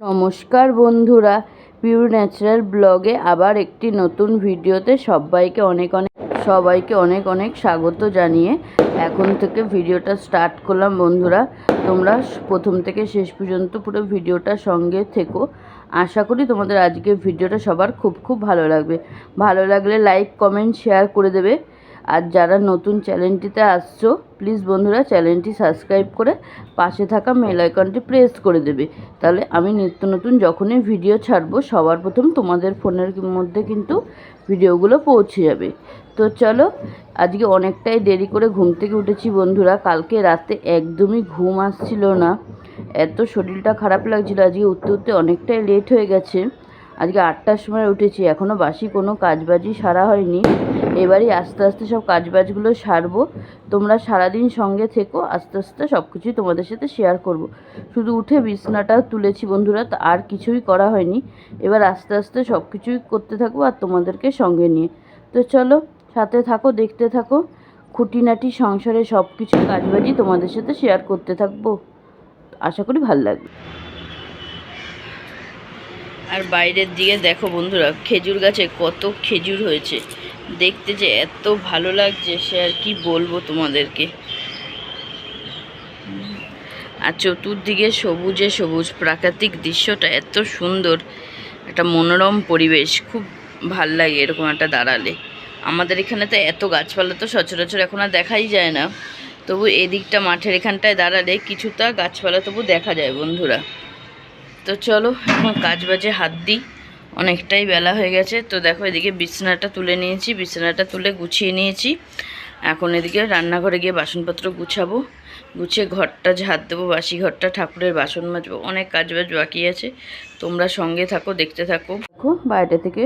নমস্কার বন্ধুরা, pure natural ব্লগে আবার একটি নতুন ভিডিওতে সবাইকে অনেক অনেক স্বাগত জানিয়ে এখন থেকে ভিডিওটা স্টার্ট করলাম। বন্ধুরা, তোমরা প্রথম থেকে শেষ পর্যন্ত পুরো ভিডিওটার সঙ্গে থেকো। আশা করি তোমাদের আজকের ভিডিওটা সবার খুব ভালো লাগবে। ভালো লাগলে লাইক কমেন্ট শেয়ার করে দেবে। আর যারা নতুন চ্যানেলটিতে আসছো, প্লিজ বন্ধুরা চ্যানেলটি সাবস্ক্রাইব করে পাশে থাকা বেল আইকনটি প্রেস করে দেবে। তাহলে আমি নিত্য নতুন যখনই ভিডিও ছাড়বো সবার প্রথম তোমাদের ফোনের মধ্যে কিন্তু ভিডিওগুলো পৌঁছে যাবে। তো চলো, আজকে অনেকটাই দেরি করে ঘুম থেকে উঠেছি বন্ধুরা। কালকে রাতে একদমই ঘুম আসছিল না, এত শরীরটা খারাপ লাগছিল। আজকে উঠতে উঠতে অনেকটাই লেট হয়ে গেছে। আজকে 8টার সময় উঠেছি, এখনও বাসি কোনো কাজবাজই সারা হয়নি। এবারই আস্তে আস্তে সব কাজবাজগুলো সারবো। তোমরা সারাদিন সঙ্গে থেকো, আস্তে আস্তে সব কিছুই তোমাদের সাথে শেয়ার করব। শুধু উঠে বিছনাটা তুলেছি বন্ধুরা, আর কিছুই করা হয়নি। এবার আস্তে আস্তে সব কিছুই করতে থাকবো আর তোমাদেরকে সঙ্গে নিয়ে। তো চলো, সাথে থাকো, দেখতে থাকো। খুঁটিনাটি সংসারে সব কিছু কাজবাজই তোমাদের সাথে শেয়ার করতে থাকবো। আশা করি ভালো লাগবে। আর বাইরের দিকে দেখো বন্ধুরা, খেজুর গাছে কত খেজুর হয়েছে, দেখতে যে এত ভালো লাগছে সে আর কি বলবো তোমাদেরকে। আর চতুর্দিকে সবুজে সবুজ, প্রাকৃতিক দৃশ্যটা এত সুন্দর, একটা মনোরম পরিবেশ, খুব ভাল লাগে এরকম একটা দাঁড়ালে। আমাদের এখানে তো এত গাছপালা তো সচরাচর এখন আর দেখাই যায় না, তবু এদিকটা মাঠের এখানটায় দাঁড়ালে কিছুটা গাছপালা তবু দেখা যায় বন্ধুরা। তো চলো এখন কাজবাজে হাত দিই, অনেকটাই বেলা হয়ে গেছে। তো দেখো, এদিকে বিছানাটা তুলে নিয়েছি, বিছানাটা তুলে গুছিয়ে নিয়েছি। এখন এদিকে রান্নাঘরে গিয়ে বাসনপত্র গুছাবো, গুছিয়ে ঘরটা ঝাড় দেবো, বাসি ঘরটা, ঠাকুরের বাসন মাজবো, অনেক কাজবাজ বাকি আছে। তোমরা সঙ্গে থাকো, দেখতে থাকো। দেখো, বাইরে থেকে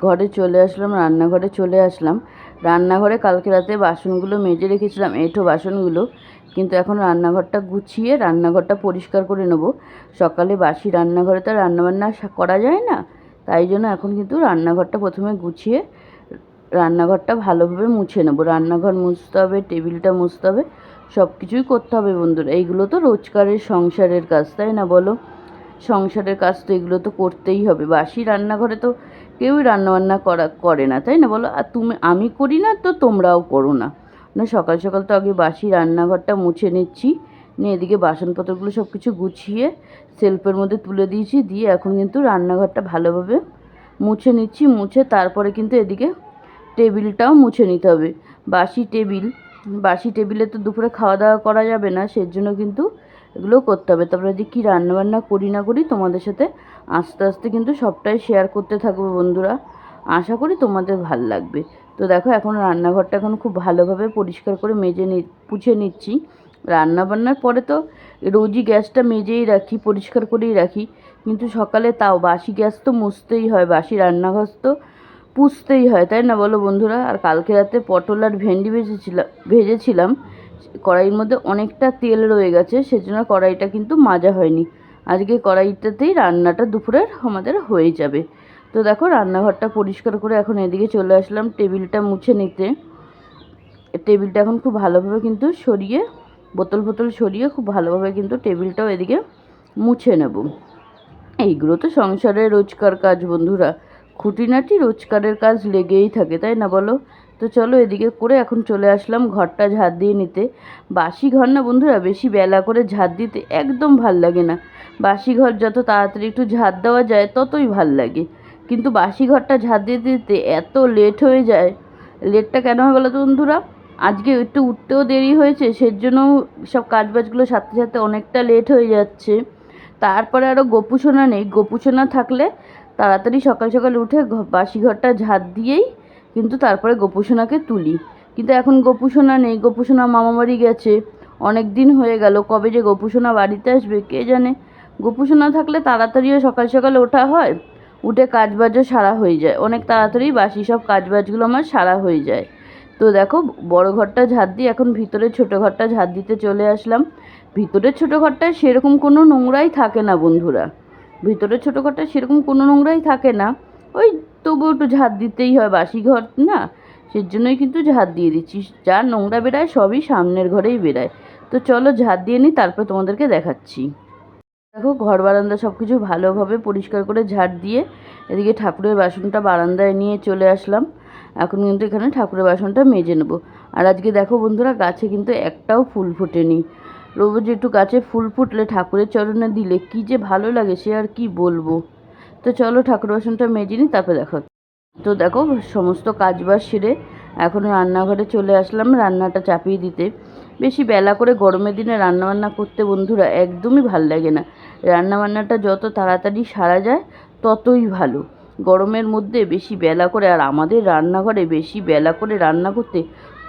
ঘরে চলে আসলাম, রান্নাঘরে চলে আসলাম। রান্নাঘরে কালকে রাতে বাসনগুলো মেজে রেখেছিলাম, এঁঠো বাসনগুলো, কিন্তু এখন রান্নাঘরটা গুছিয়ে রান্নাঘরটা পরিষ্কার করে নেব। সকালে বাসি রান্নাঘরে তো রান্নাবান্না করা যায় না, তাই জন্য এখন কিন্তু রান্নাঘরটা প্রথমে গুছিয়ে রান্নাঘরটা ভালোভাবে মুছে নেব। রান্নাঘর মুছতে হবে, টেবিলটা মুছতে হবে, সব কিছুই করতে হবে বন্ধুরা। এইগুলো তো রোজকারের সংসারের কাজ, তাই না বলো? সংসারের কাজ তো এগুলো তো করতেই হবে। বাসি রান্নাঘরে তো কেউই রান্নাবান্না করে না, তাই না বলো? আর আমি করি না তো তোমরাও করো না। সকাল সকাল তো আগে বাসি রান্নাঘরটা মুছে নিচ্ছি, নিয়ে এদিকে বাসনপত্রগুলো সব কিছু গুছিয়ে সেলফের মধ্যে তুলে দিয়েছি, দিয়ে এখন কিন্তু রান্নাঘরটা ভালোভাবে মুছে নিচ্ছি। মুছে তারপরে কিন্তু এদিকে টেবিলটাও মুছে নিতে হবে। বাসি টেবিলে তো দুপুরে খাওয়া দাওয়া করা যাবে না, সেজন্য কিন্তু এগুলো করতে হবে। তারপরে যে কী রান্নাবান্না করি না করি তোমাদের সাথে আস্তে আস্তে কিন্তু সবটাই শেয়ার করতে থাকবো বন্ধুরা। আশা করি তোমাদের ভাল লাগবে। তো দেখো, এখন রান্নাঘরটা এখন খুব ভালোভাবে পরিষ্কার করে পুছে নিচ্ছি। রান্নাবান্নার পরে তো রোজই গ্যাসটা মেজেই রাখি, পরিষ্কার করেই রাখি, কিন্তু সকালে তাও বাসি গ্যাস তো মুছতেই হয়, বাসি রান্নাঘর তো পুষতেই হয়, তাই না বলো বন্ধুরা? আর কালকে রাতে পটল আর ভেন্ডি ভেজেছিলাম, কড়াইয়ের মধ্যে অনেকটা তেল রয়ে গেছে, সেজন্য কড়াইটা কিন্তু মাজা হয়নি। আজকে কড়াইটাতেই রান্নাটা দুপুরের আমাদের হয়ে যাবে। তো দেখো, রান্নাঘরটা পরিষ্কার করে এখন এদিকে চলে আসলাম টেবিলটা মুছে নিতে। টেবিলটা এখন খুব ভালোভাবে কিন্তু সরিয়ে, বোতল সরিয়ে খুব ভালোভাবে কিন্তু টেবিলটাও এদিকে মুছে নেব। এইগুলো তো সংসারের রোজকার কাজ বন্ধুরা, খুঁটিনাটি রোজকারের কাজ লেগেই থাকে, তাই না বলো? তো চলো, এদিকে করে এখন চলে আসলাম ঘরটা ঝাড় দিয়ে নিতে। বাসি ঘর না বন্ধুরা, বেশি বেলা করে ঝাড় দিতে একদম ভাল লাগে না। বাসি ঘর যত তাড়াতাড়ি একটু ঝাড় দেওয়া যায় ততই ভাল লাগে, কিন্তু বাসি ঘরটা ঝাড় দিতে দিতে এত লেট হয়ে যায়। লেটটা কেন হয় বলো তো বন্ধুরা? আজকে একটু উঠতেও দেরি হয়েছে, সেজন্য সব কাজবাজগুলো সাথে সাথে অনেকটা লেট হয়ে যাচ্ছে। তারপরে আরও গোপুসোনা নেই, গোপুসোনা থাকলে তাড়াতাড়ি সকাল সকাল উঠে বাসি ঘরটা ঝাড় দিয়েই কিন্তু তারপরে গোপুসোনাকে তুলি। কিন্তু এখন গোপুসোনা নেই, গোপুসোনা মামা বাড়ি গেছে, অনেক দিন হয়ে গেল। কবে যে গোপুসোনা বাড়িতে আসবে কে জানে। গোপুসোনা থাকলে তাড়াতাড়িও সকাল সকাল ওঠা হয়, উঠে কাজবাজও সারা হয়ে যায়, অনেক তাড়াতাড়ি বাসি সব কাজবাজগুলো আমার সারা হয়ে যায়। তো দেখো, বড় ঘরটা ঝাড় দিয়ে এখন ভিতরে ছোটো ঘরটা ঝাড় দিতে চলে আসলাম। ভিতরের ছোটো ঘরটায় সেরকম কোনো নোংরাই থাকে না বন্ধুরা, ভিতরের ছোটো ঘরটায় সেরকম কোনো নোংরাই থাকে না। ওই তবু একটু ঝাড় দিতেই হয়, বাসি ঘর না, সেজন্যই কিন্তু ঝাড় দিয়ে দিচ্ছি। যা নোংরা বেরায় সবই সামনের ঘরেই বেরায়। তো চলো ঝাড় দিয়ে নিই, তারপর তোমাদেরকে দেখাচ্ছি। দেখো ঘর বারান্দা সব কিছু ভালোভাবে পরিষ্কার করে ঝাড় দিয়ে এদিকে ঠাকুরের বাসনটা বারান্দায় নিয়ে চলে আসলাম। এখন কিন্তু এখানে ঠাকুরের বাসনটা মেজে নেব। আর আজকে দেখো বন্ধুরা, গাছে কিন্তু একটাও ফুল ফোটেনি। রোজ একটু গাছে ফুল ফুটলে ঠাকুরের চরণে দিলে কি যে ভালো লাগে সে আর কি বলবো। তো চলো ঠাকুর বাসনটা মেজে নিই, তারপরে দেখো। তো দেখো সমস্ত কাজবাজ সেরে এখন রান্নাঘরে চলে আসলাম রান্নাটা চাপিয়ে দিতে। বেশি বেলা করে গরমের দিনে রান্নাবান্না করতে বন্ধুরা একদমই ভাল লাগে না। রান্নাবান্নাটা যত তাড়াতাড়ি সারা যায় ততই ভালো। গরমের মধ্যে বেশি বেলা করে, আর আমাদের রান্নাঘরে বেশি বেলা করে রান্না করতে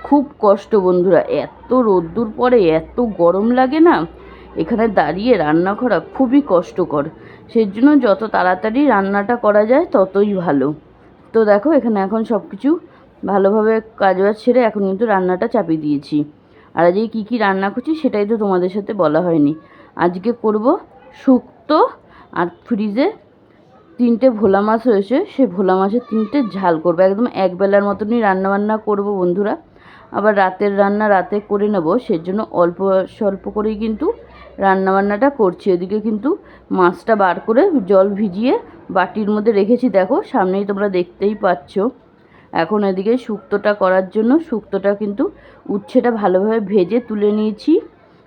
খুব কষ্ট বন্ধুরা। এত রোদ্দুর পড়ে, এত গরম লাগে না, এখানে দাঁড়িয়ে রান্না করা খুবই কষ্টকর। সেই জন্য যত তাড়াতাড়ি রান্নাটা করা যায় ততই ভালো। তো দেখো এখানে এখন সব কিছু ভালোভাবে কাজবাজ ছেড়ে এখন কিন্তু রান্নাটা চাপিয়ে দিয়েছি। আর আজকে কী কী রান্না করছি সেটাই তো তোমাদের সাথে বলা হয়নি। আজকে করব শুক্তো, আর ফ্রিজে 3টে ভোলা মাছ রয়েছে, সে ভোলা মাছের 3টে ঝাল করবো। একদম একবেলার মতনই রান্নাবান্না করব বন্ধুরা। আবার রাতের রান্না রাতে করে নেব, সেজন্য অল্প স্বল্প করেই কিন্তু রান্নাবান্নাটা করছি। এদিকে কিন্তু মাছটা বার করে জল ভিজিয়ে বাটির মধ্যে রেখেছি, দেখো সামনেই তোমরা দেখতেই পাচ্ছ। এখন এদিকে শুক্তোটা করার জন্য শুক্তোটা কিন্তু উচ্ছেটা ভালোভাবে ভেজে তুলে নিয়েছি।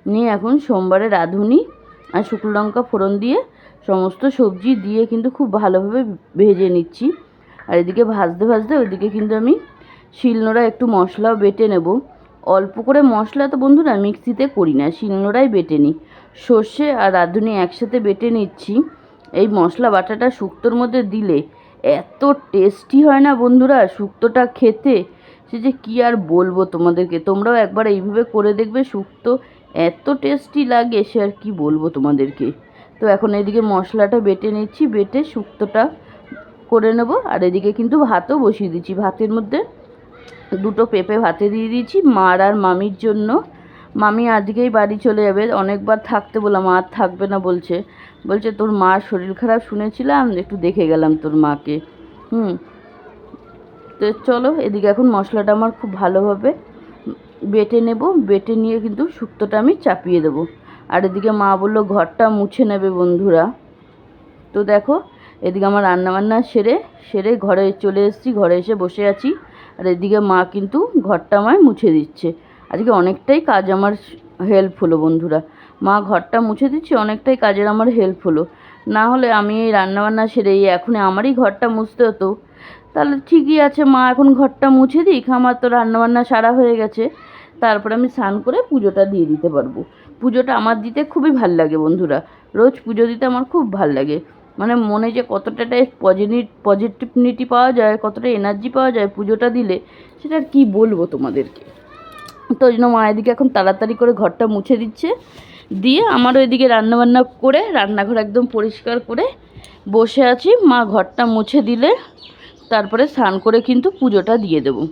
নিয়ে এখন সোমবারে রাঁধুনি আর শুকনো লঙ্কা ফোড়ন দিয়ে সমস্ত সবজি দিয়ে কিন্তু খুব ভালোভাবে ভেজে নিচ্ছি। আর এদিকে ভাজতে ভাজতে ওইদিকে কিন্তু আমি শিলনোড়া একটু মশলাও বেটে নেব। অল্প করে মশলা তো বন্ধুরা মিক্সিতে করি না, শিলনোড়াই বেটে নিই। সর্ষে আর রাঁধুনি একসাথে বেটে নিচ্ছি। এই মশলা বাটাটা শুক্তোর মধ্যে দিলে এত টেস্টি হয় না বন্ধুরা শুক্তোটা খেতে, সে যে কী আর বলবো তোমাদেরকে। তোমরাও একবার এইভাবে করে দেখবে, শুক্তো এত টেস্টি লাগে সে আর কি বলবো তোমাদেরকে। তো এখন এদিকে মশলাটা বেটে নিচ্ছি, বেটে শুক্তোটা করে নেব। আর এদিকে কিন্তু ভাতও বসিয়ে দিচ্ছি। ভাতের মধ্যে 2টো পেঁপে ভাতে দিয়ে দিয়েছি মার আর মামির জন্য। মামি আজকেই বাড়ি চলে যাবে, অনেকবার থাকতে বললাম, আর থাকবে না বলছে। বলছে তোর মার শরীর খারাপ শুনেছিলাম, একটু দেখে গেলাম তোর মাকে। তো চলো এদিকে এখন মশলাটা আমার খুব ভালোভাবে বেটে নেব। বেটে নিয়ে কিন্তু শুক্তোটা আমি চাপিয়ে দেবো। আর এদিকে মা বললো ঘরটা মুছে নেবে বন্ধুরা। তো দেখো এদিকে আমার রান্নাবান্না সেরে সেরে ঘরে চলে এসেছি, ঘরে এসে বসে আছি। আর এদিকে মা কিন্তু ঘরটা আমায় মুছে দিচ্ছে। আজকে অনেকটাই কাজ আমার হেল্প হলো বন্ধুরা। মা ঘরটা মুছে দিচ্ছে, অনেকটাই কাজের আমার হেল্প হলো। না হলে আমি এই রান্নাবান্না সেরে এখন আমারই ঘরটা মুছতে হতো। তাহলে ঠিকই আছে, মা এখন ঘরটা মুছে দিক, আমার তো রান্নাবান্না সারা হয়ে গেছে। তারপরে আমি স্নান করে পুজোটা দিয়ে দিতে পারবো। পুজোটা আমার দিতে খুবই ভাল লাগে বন্ধুরা। রোজ পুজো দিতে আমার খুব ভাল লাগে। মানে মনে যে কতটা পজিটিভিটি পাওয়া যায়, কতটা এনার্জি পাওয়া যায় পুজোটা দিলে, সেটা আর কী বলবো তোমাদেরকে। তো ওই জন্য মা এদিকে এখন তাড়াতাড়ি করে ঘরটা মুছে দিচ্ছে। দিয়ে আমারও এদিকে রান্নাবান্না করে রান্নাঘর একদম পরিষ্কার করে বসে আছি। মা ঘরটা মুছে দিলে তারপরে স্নান করে কিন্তু পুজোটা দিয়ে দেবো।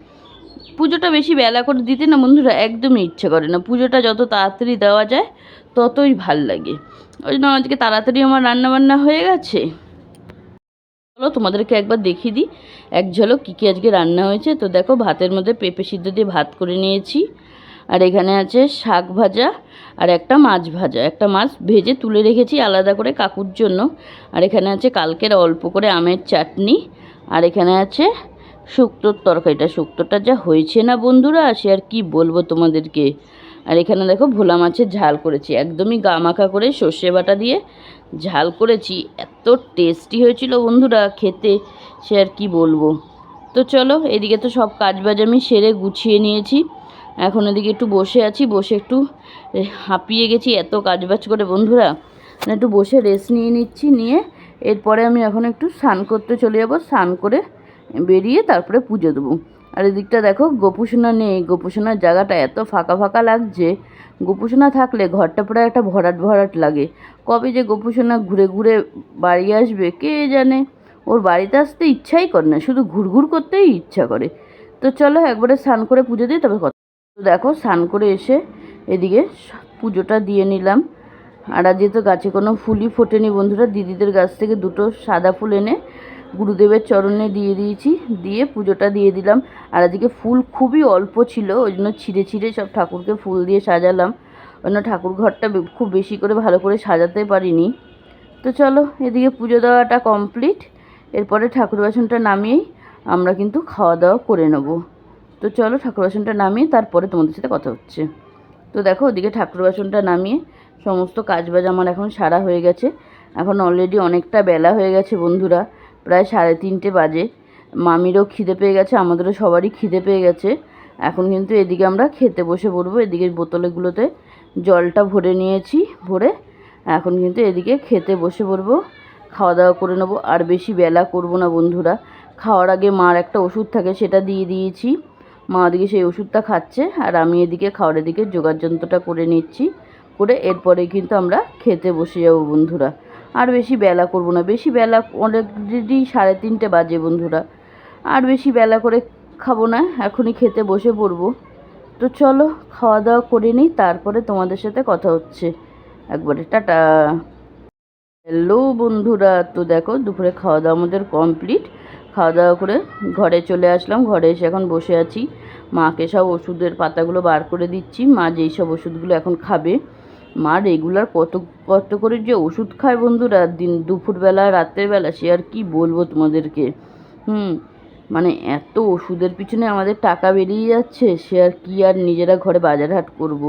পুজোটা বেশি বেলা করে দিতে না বন্ধুরা একদমই ইচ্ছে করে না। পুজোটা যত তাড়াতাড়ি দেওয়া যায় ততই ভাল লাগে। ওই জন্য আজকে তাড়াতাড়ি আমার রান্নাবান্না হয়ে গেছে। চলো তোমাদেরকে একবার দেখিয়ে দিই এক ঝলক কী কী আজকে রান্না হয়েছে। তো দেখো ভাতের মধ্যে পেঁপে সিদ্ধ দিয়ে ভাত করে নিয়েছি। আর এখানে আছে শাক ভাজা আর একটা মাছ ভাজা, একটা মাছ ভেজে তুলে রেখেছি আলাদা করে কাকুর জন্য। আর এখানে আছে কালকের অল্প করে আমের চাটনি। আর এখানে আছে শুক্তোর তরকারিটা। শুক্তোটা যা হয়েছে না বন্ধুরা সে আর কি বলবো তোমাদেরকে। আর এখানে দেখো ভোলা মাছের ঝাল করেছি, একদমই গা মাখা করে সর্ষে বাটা দিয়ে ঝাল করেছি। এত টেস্টি হয়েছিল বন্ধুরা খেতে, সে আর কি বলবো। তো চলো এদিকে তো সব কাজবাজ আমি সেরে গুছিয়ে নিয়েছি। এখন এদিকে একটু বসে আছি, বসে একটু হাঁপিয়ে গেছি এত কাজবাজ করে বন্ধুরা। একটু বসে রেস্ট নিয়ে নিচ্ছি। নিয়ে এরপরে আমি এখন একটু স্নান করতে চলে যাবো। স্নান করে বেরিয়ে তারপরে পুজো দেবো। আর এদিকটা দেখো গোপুসোনা নেই, গোপুসোনার জায়গাটা এত ফাঁকা ফাঁকা লাগছে। গোপুসোনা থাকলে ঘরটা প্রায় একটা ভরাট ভরাট লাগে। কবে যে গোপুসোনা ঘুরে ঘুরে বাড়ি আসবে কে জানে। ওর বাড়িতে আসতে ইচ্ছাই করে না, শুধু ঘুরঘুর করতেই ইচ্ছা করে। তো চলো একবারে স্নান করে পুজো দিই তবে কথা। তো দেখো স্নান করে এসে এদিকে পুজোটা দিয়ে নিলাম। আর আজ যেহেতু গাছে কোনো ফুলই ফোটেনি বন্ধুরা, দিদিদের গাছ থেকে 2টো সাদা ফুল এনে গুরুদেবের চরণে দিয়ে দিয়েছি, দিয়ে পুজোটা দিয়ে দিলাম। আর আজকে ফুল খুবই অল্প ছিল, ওই জন্য ছিঁড়ে ছিঁড়ে সব ঠাকুরকে ফুল দিয়ে সাজালাম। ওই জন্য ঠাকুর ঘরটা খুব বেশি করে ভালো করে সাজাতে পারিনি। তো চলো, এদিকে পুজো দেওয়াটা কমপ্লিট। এরপরে ঠাকুর বাসনটা নামিয়েই আমরা কিন্তু খাওয়া দাওয়া করে নেব। তো চলো ঠাকুর বাসনটা নামিয়ে তারপরে তোমাদের সাথে কথা হচ্ছে। তো দেখো ওদিকে ঠাকুর বাসনটা নামিয়ে সমস্ত কাজবাজ আমার এখন সারা হয়ে গেছে। এখন অলরেডি অনেকটা বেলা হয়ে গেছে বন্ধুরা, প্রায় 3:30 বাজে। মামিরও খিদে পেয়ে গেছে, আমাদেরও সবারই খিদে পেয়ে গেছে। এখন কিন্তু এদিকে আমরা খেতে বসে পড়বো। এদিকে বোতলগুলোতে জলটা ভরে নিয়েছি, ভরে এখন কিন্তু এদিকে খেতে বসে পড়বো, খাওয়া দাওয়া করে নেবো। আর বেশি বেলা করব না বন্ধুরা। খাওয়ার আগে মার একটা ওষুধ থাকে, সেটা দিয়ে দিয়েছি। মা ওদিকে সেই ওষুধটা খাচ্ছে, আর আমি এদিকে খাওয়ারের দিকে জোগাড় যন্ত্রটা করে নিচ্ছি। করে এরপরে কিন্তু আমরা খেতে বসে যাবো বন্ধুরা। আর বেশি বেলা করব না, বেশি বেলা অলরেডি 3:30 বাজে বন্ধুরা। আর বেশি বেলা করে খাবো না, এখনই খেতে বসে পড়বো। তো চলো খাওয়া দাওয়া করে নিই, তারপরে তোমাদের সাথে কথা হচ্ছে একবারে। টাটা। হ্যালো বন্ধুরা, তো দেখো দুপুরে খাওয়া দাওয়া আমাদের কমপ্লিট। খাওয়া দাওয়া করে ঘরে চলে আসলাম। ঘরে এসে এখন বসে আছি, মাকে সব ওষুধের পাতাগুলো বার করে দিচ্ছি। মা যেই সব ওষুধগুলো এখন খাবে, মা রেগুলার কত কত করে যে ওষুধ খায় বন্ধুরা, দুপুরবেলা রাতের বেলা, সে আর কি বলবো তোমাদেরকে। মানে এত ওষুধের পিছনে আমাদের টাকা বেরিয়ে যাচ্ছে, সে আর কি আর নিজেরা ঘরে বাজার হাট করবো।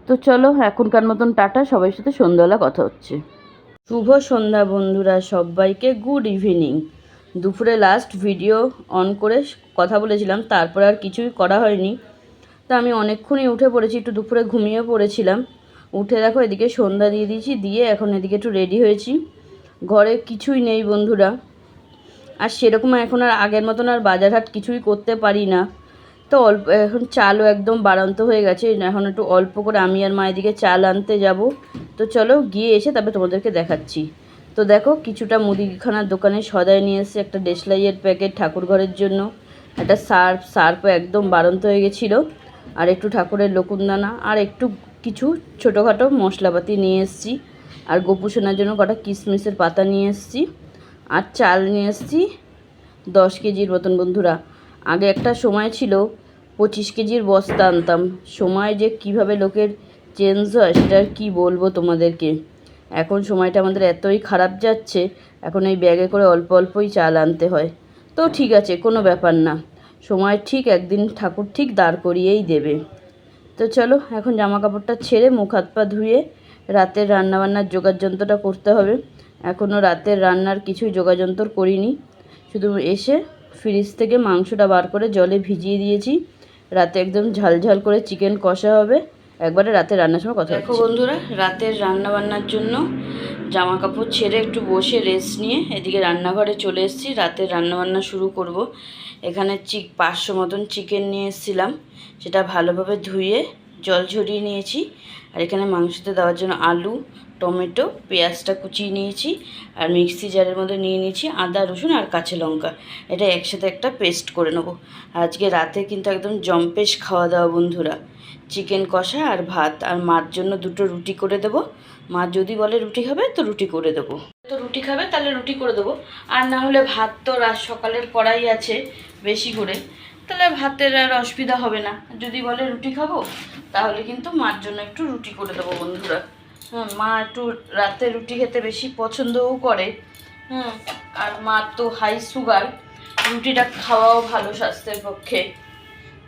তো চলো এখনকার মতন টাটা, সবার সাথে সন্ধ্যাবেলা কথা হচ্ছে। শুভ সন্ধ্যা বন্ধুরা, সবাইকে গুড ইভিনিং। দুপুরে লাস্ট ভিডিও অন করে কথা বলেছিলাম, তারপরে আর কিছুই করা হয়নি। তা আমি অনেকক্ষণই উঠে পড়েছি, একটু দুপুরে ঘুমিয়ে পড়েছিলাম। উঠে দেখো এদিকে সন্ধ্যা দিয়ে দিয়েছি, দিয়ে এখন এদিকে একটু রেডি হয়েছি। ঘরে কিছুই নেই বন্ধুরা, আর সেরকম এখন আর আগের মতন আর বাজার হাট কিছুই করতে পারি না। তো অল্প এখন চালও একদম বাড়ন্ত হয়ে গেছে, এখন একটু অল্প করে আমি আর মা এদিকে চাল আনতে যাব। তো চলো গিয়ে এসে তারপরে তোমাদেরকে দেখাচ্ছি। তো দেখো কিছুটা মুদিখানার দোকানে সদাই নিয়ে এসেছি, একটা দেশলাইয়ের প্যাকেট ঠাকুর ঘরের জন্য, একটা সার্ফও একদম বাড়ন্ত হয়ে গেছিলো, আর একটু ঠাকুরের লকুনদানা, আর একটু কিছু ছোটোখাটো মশলাপাতি নিয়ে এসেছি, আর গোপুসোনার জন্য কটা কিশমিশের পাতা নিয়ে এসেছি, আর চাল নিয়ে এসেছি 10 কেজির মতন বন্ধুরা। আগে একটা সময় ছিল 25 কেজির বস্তা আনতাম। সময় যে কিভাবে লোকের চেঞ্জ হয় সেটা আর কী বলবো তোমাদেরকে। এখন সময়টা আমাদের এতই খারাপ যাচ্ছে, এখন এই ব্যাগে করে অল্প অল্পই চাল আনতে হয়। তো ঠিক আছে, কোনো ব্যাপার না, সময় ঠিক একদিন ঠাকুর ঠিক দাঁড় করিয়েই দেবে। তো চলো এখন জামা কাপড়টা ছেড়ে মুখ হাত পা ধুয়ে রাতের রান্নাবান্নার যোগাড়যন্ত্রটা করতে হবে। এখনও রাতের রান্নার কিছুই যোগাড়যন্ত্র করিনি, শুধু এসে ফ্রিজ থেকে মাংসটা বার করে জলে ভিজিয়ে দিয়েছি। রাতে একদম ঝালঝাল করে চিকেন কষা হবে, একবারে রাতে রান্নার সময় কথা। দেখো বন্ধুরা, রাতের রান্নাবান্নার জন্য জামা কাপড় ছেড়ে একটু বসে রেস্ট নিয়ে এদিকে রান্নাঘরে চলে এসেছি। রাতের রান্নাবান্না শুরু করব। এখানে 500 মতন চিকেন নিয়ে এসেছিলাম, সেটা ভালোভাবে ধুয়ে জল ঝরিয়ে নিয়েছি। আর এখানে মাংসতে দেওয়ার জন্য আলু, টমেটো, পেঁয়াজটা কুচিয়ে নিয়েছি, আর মিক্সি জারের মধ্যে নিয়ে নিয়েছি আদা, রসুন আর কাঁচা লঙ্কা। এটা একসাথে একটা পেস্ট করে নেবো। আজকে রাতে কিন্তু একদম জম্পেশ খাওয়া দাওয়া বন্ধুরা, চিকেন কষা আর ভাত। আর মার জন্য 2টো রুটি করে দেবো। মা যদি বলে রুটি খাবে তো রুটি করে দেবো, তো রুটি খাবে তাহলে রুটি করে দেবো। আর না হলে ভাত তো সকালের কড়াই আছে বেশি করে, তাহলে ভাতের আর অসুবিধা হবে না। যদি বলে রুটি খাবো তাহলে কিন্তু মার জন্য একটু রুটি করে দেবো বন্ধুরা। মা একটু রাতে রুটি খেতে বেশি পছন্দও করে। আর মার তো হাই সুগার, রুটিটা খাওয়াও ভালো স্বাস্থ্যের পক্ষে।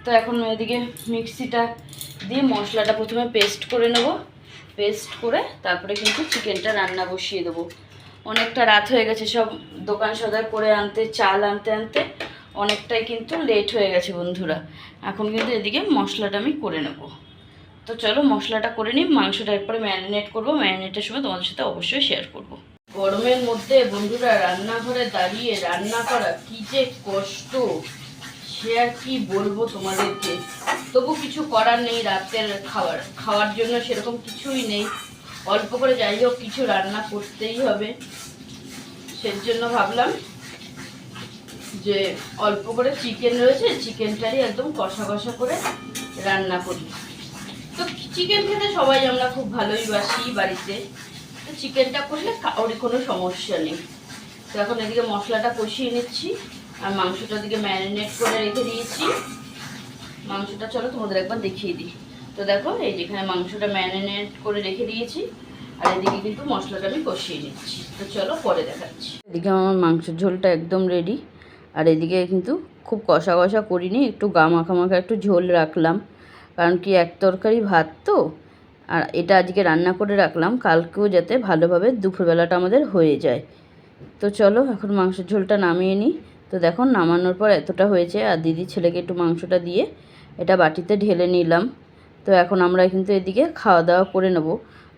তো এখন এদিকে মিক্সিটা দিয়ে মশলাটা প্রথমে পেস্ট করে নেব। পেস্ট করে তারপরে কিন্তু চিকেনটা রান্না বসিয়ে দেবো। অনেকটা রাত হয়ে গেছে, সব দোকান সদাই করে আনতে, চাল আনতে আনতে অনেকটাই কিন্তু লেট হয়ে গেছে বন্ধুরা। এখন কিন্তু এদিকে মশলাটা আমি করে নেব। তো চলো মশলাটা করে নিই, মাংসটা এরপরে ম্যারিনেট করবো। ম্যারিনেটের সময় তোমাদের সাথে অবশ্যই শেয়ার করব। গরমের মধ্যে বন্ধুরা রান্নাঘরে দাঁড়িয়ে রান্না করা কী যে কষ্ট, সে আর কি বলবো তোমাদেরকে। তবু কিছু করার নেই, রাতের খাওয়ার জন্য সেরকম কিছুই নেই। অল্প করে যাই হোক কিছু রান্না করতেই হবে। সেজন্য ভাবলাম যে অল্প করে চিকেন রয়েছে, চিকেনটারই একদম কষা কষা করে রান্না করি। তো চিকেন খেতে সবাই আমরা খুব ভালোই বাসি বাড়িতে, তো চিকেনটা করলে কারোর কোনো সমস্যা নেই। তো এখন এদিকে মশলাটা কষিয়ে নিচ্ছি, আর মাংসটা দিকে ম্যারিনেট করে রেখে দিয়েছি। মাংসটা চলো তোমাদের একবার দেখিয়ে দিই। তো দেখো এই যেখানে মাংসটা ম্যারিনেট করে রেখে দিয়েছি, আর এদিকে কিন্তু মশলাটা আমি কষিয়ে নিচ্ছি। তো চলো পরে দেখাচ্ছি। এদিকে আমার মাংসের ঝোলটা একদম রেডি। আর এদিকে কিন্তু খুব কষা কষা করিনি, একটু গা মাখা মাখা একটু ঝোল রাখলাম, কারণ কি এক তরকারি ভাত তো। আর এটা আজকে রান্না করে রাখলাম কালকেও যাতে ভালোভাবে দুপুরবেলাটা আমাদের হয়ে যায়। তো চলো এখন মাংসের ঝোলটা নামিয়ে নিই। তো দেখো নামানোর পর এতটা হয়েছে, আর দিদি ছেলেকে একটু মাংসটা দিয়ে এটা বাটিতে ঢেলে নিলাম। তো এখন আমরা কিন্তু এদিকে খাওয়া দাওয়া করে নেব।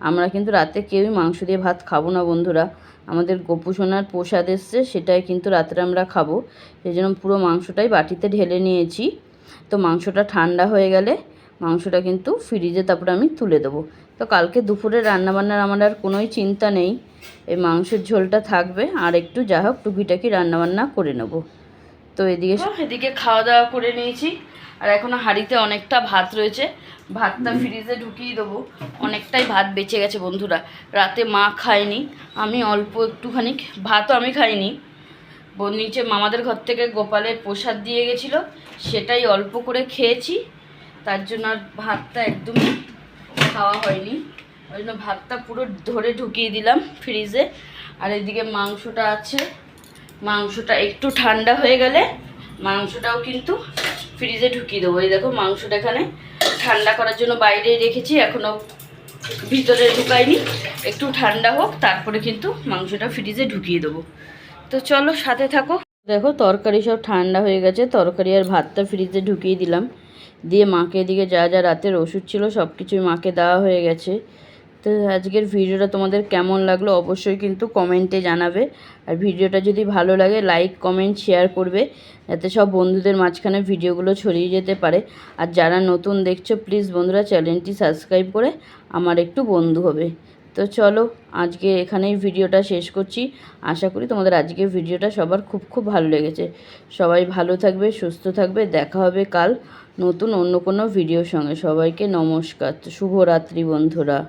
আমরা কিন্তু রাতে কেউই মাংস দিয়ে ভাত খাবো না বন্ধুরা, আমাদের গোপু সোনার প্রসাদ এসছে, সেটাই কিন্তু রাত্রে আমরা খাবো। সেই জন্য পুরো মাংসটাই বাটিতে ঢেলে নিয়েছি। তো মাংসটা ঠান্ডা হয়ে গেলে মাংসটা কিন্তু ফ্রিজে তারপরে আমি তুলে দেবো। তো কালকে দুপুরে রান্নাবান্নার আমার আর কোনোই চিন্তা নেই, এই মাংসের ঝোলটা থাকবে, আর একটু যা হোক টুকিটাকি রান্নাবান্না করে নেব। তো এদিকে খাওয়া দাওয়া করে নিয়েছি, আর এখনও হাঁড়িতে অনেকটা ভাত রয়েছে, ভাতটা ফ্রিজে ঢুকিয়ে দেবো। অনেকটাই ভাত বেঁচে গেছে বন্ধুরা, রাতে মা খায়নি, আমি অল্প একটুখানি ভাতও আমি খাইনি। নিচে মামাদের ঘর থেকে গোপালের প্রসাদ দিয়ে গেছিলো, সেটাই অল্প করে খেয়েছি, তার জন্য আর ভাতটা একদমই খাওয়া হয়নি। ওই জন্য ভাতটা পুরো ধরে ঢুকিয়ে দিলাম ফ্রিজে। আর এদিকে মাংসটা আছে, মাংসটা একটু ঠান্ডা হয়ে গেলে মাংসটাও কিন্তু ফ্রিজে ঢুকিয়ে দেবো। এই দেখো মাংসটা এখানে ঠান্ডা করার জন্য বাইরেই রেখেছি, এখনও ভিতরে ঢুকাইনি, একটু ঠান্ডা হোক তারপরে কিন্তু মাংসটা ফ্রিজে ঢুকিয়ে দেবো। তো চলো সাথে থাকো। দেখো তরকারি সব ঠান্ডা হয়ে গেছে, তরকারি আর ভাতটা ফ্রিজে ঢুকিয়ে দিলাম, দিয়ে মাকে এদিকে যা যা রাতের ওষুধ ছিল সব কিছুই মাকে দেওয়া হয়ে গেছে। তো আজকের ভিডিওটা তোমাদের কেমন লাগলো অবশ্যই কিন্তু কমেন্টে জানাবে। আর ভিডিওটা যদি ভালো লাগে লাইক কমেন্ট শেয়ার করবে, যাতে সব বন্ধুদের মাঝখানে ভিডিওগুলো ছড়িয়ে যেতে পারে। আর যারা নতুন দেখছো প্লিজ বন্ধুরা চ্যানেলটি সাবস্ক্রাইব করে আমার একটু বন্ধু হবে। তো চলো আজকে এখানেই ভিডিওটা শেষ করছি। আশা করি তোমাদের আজকের ভিডিওটা সবার খুব খুব ভালো লেগেছে। সবাই ভালো থাকবে, সুস্থ থাকবে, দেখা হবে কাল নতুন অন্য কোনো ভিডিওর সঙ্গে। সবাইকে নমস্কার, শুভরাত্রি বন্ধুরা।